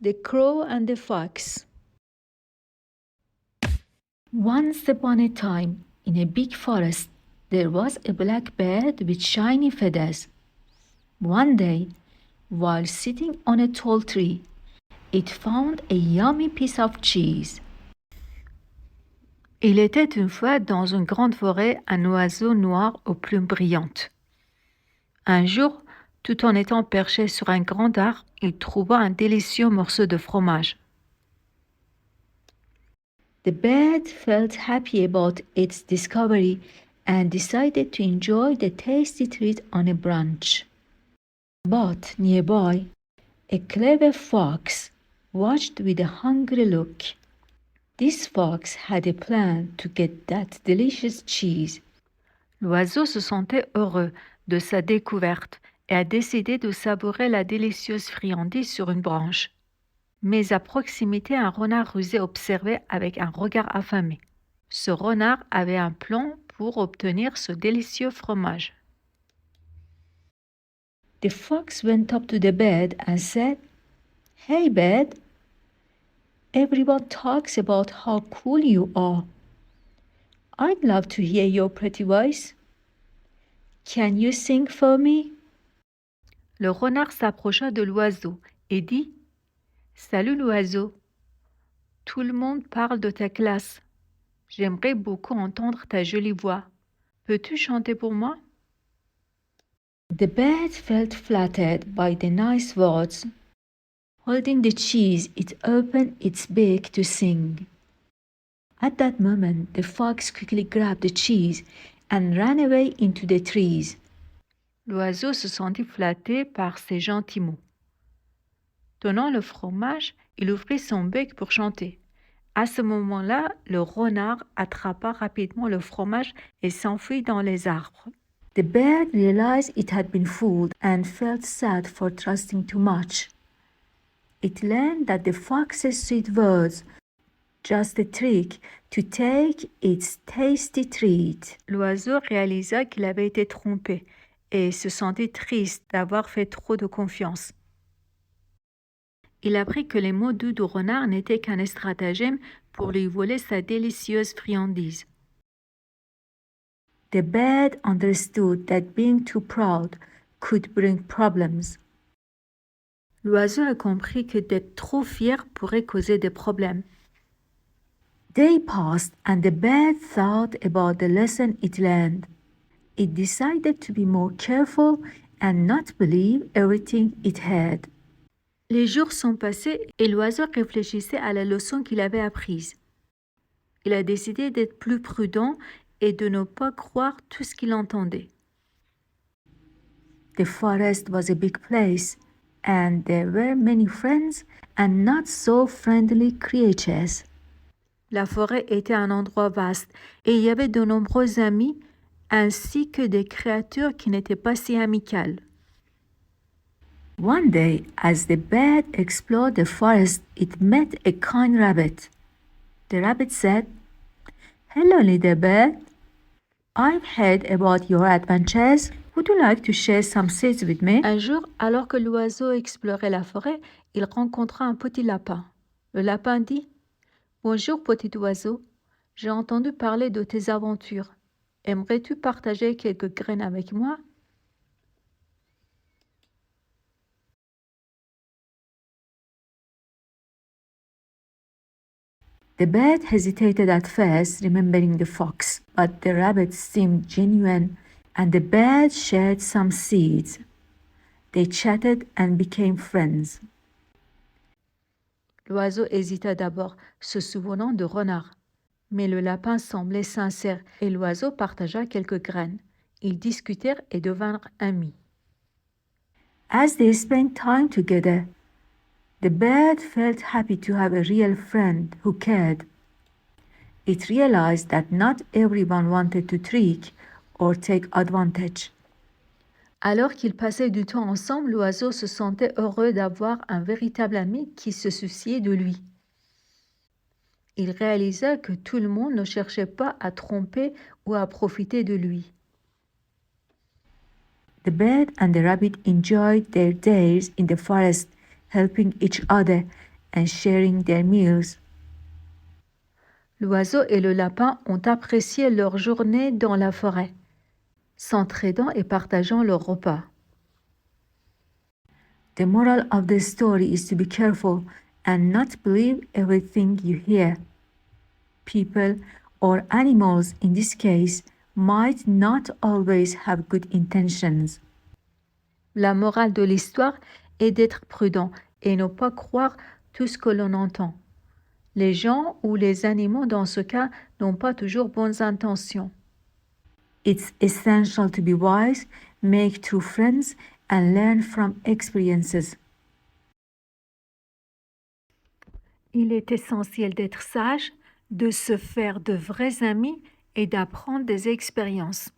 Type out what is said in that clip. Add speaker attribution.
Speaker 1: The Crow and the Fox. Once upon a time, in a big forest, there was a black bird with shiny feathers. One day, while sitting on a tall tree, it found a yummy piece of cheese. Il était une fois dans une grande forêt un oiseau noir aux plumes brillantes. Un jour, tout en étant perché sur un grand arbre, il trouva un délicieux morceau de fromage. The bird felt happy about its discovery and decided to enjoy the tasty treat on a branch. But nearby, a clever fox watched with a hungry look. This fox had a plan to get that delicious cheese. L'oiseau se sentait heureux de sa découverte et a décidé de savourer la délicieuse friandise sur une branche. Mais à proximité, un renard rusé observait avec un regard affamé. Ce renard avait un plan pour obtenir ce délicieux fromage. The fox went up to the bird and said, "Hey bird, everyone talks about how cool you are. I'd love to hear your pretty voice. Can you sing for me?" Le renard s'approcha de l'oiseau et dit, "Salut l'oiseau, tout le monde parle de ta classe. J'aimerais beaucoup entendre ta jolie voix. Peux-tu chanter pour moi?" The bird felt flattered by the nice words. Holding the cheese, it opened its beak to sing. At that moment, the fox quickly grabbed the cheese and ran away into the trees. L'oiseau se sentit flatté par ces gentils mots. Tenant le fromage, il ouvrit son bec pour chanter. À ce moment-là, le renard attrapa rapidement le fromage et s'enfuit dans les arbres. The bird realized it had been fooled and felt sad for trusting too much. It learned that the fox's sweet words just a trick to take its tasty treat. L'oiseau réalisa qu'il avait été trompé et se sentit triste d'avoir fait trop de confiance. Il apprit que les mots doux du renard n'étaient qu'un stratagème pour lui voler sa délicieuse friandise. The bird understood that being too proud could bring problems. L'oiseau a compris que d'être trop fier pourrait causer des problèmes. Day passed and the bird thought about the lesson it learned. It decided to be more careful and not believe everything it heard. Les jours sont passés et l'oiseau réfléchissait à la leçon qu'il avait apprise. Il a décidé d'être plus prudent et de ne pas croire tout ce qu'il entendait. The forest was a big place, and there were many friends and not so friendly creatures. La forêt était un endroit vaste et il y avait de nombreux amis ainsi que des créatures qui n'étaient pas si amicales. One day, as the bird explored the forest, it met a kind rabbit. The rabbit said, "Hello, little bird. I've heard about your adventures. Would you like to share some seeds with me?" Un jour, alors que l'oiseau explorait la forêt, il rencontra un petit lapin. Le lapin dit, "Bonjour, petit oiseau. J'ai entendu parler de tes aventures. Aimerais-tu partager quelques graines avec moi?" The bird hesitated at first, remembering the fox, but the rabbit seemed genuine, and the bird shared some seeds. They chatted and became friends. L'oiseau hésita d'abord, se souvenant de renard. Mais le lapin semblait sincère et l'oiseau partagea quelques graines. Ils discutèrent et devinrent amis. As they spent time together, the bird felt happy to have a real friend who cared. It realized that not everyone wanted to trick or take advantage. Alors qu'ils passaient du temps ensemble, l'oiseau se sentait heureux d'avoir un véritable ami qui se souciait de lui. Il réalisa que tout le monde ne cherchait pas à tromper ou à profiter de lui. The bird and the rabbit enjoyed their days in the forest, helping each other and sharing their meals. L'oiseau et le lapin ont apprécié leur journée dans la forêt, s'entraidant et partageant leurs repas. The moral of the story is to be careful and not believe everything you hear. People or animals in this case might not always have good intentions. La morale de l'histoire est d'être prudent et ne pas croire tout ce que l'on entend. Les gens ou les animaux dans ce cas n'ont pas toujours bonnes intentions. It's essential to be wise, make true friends and learn from experiences. Il est essentiel d'être sage, de se faire de vrais amis et d'apprendre des expériences.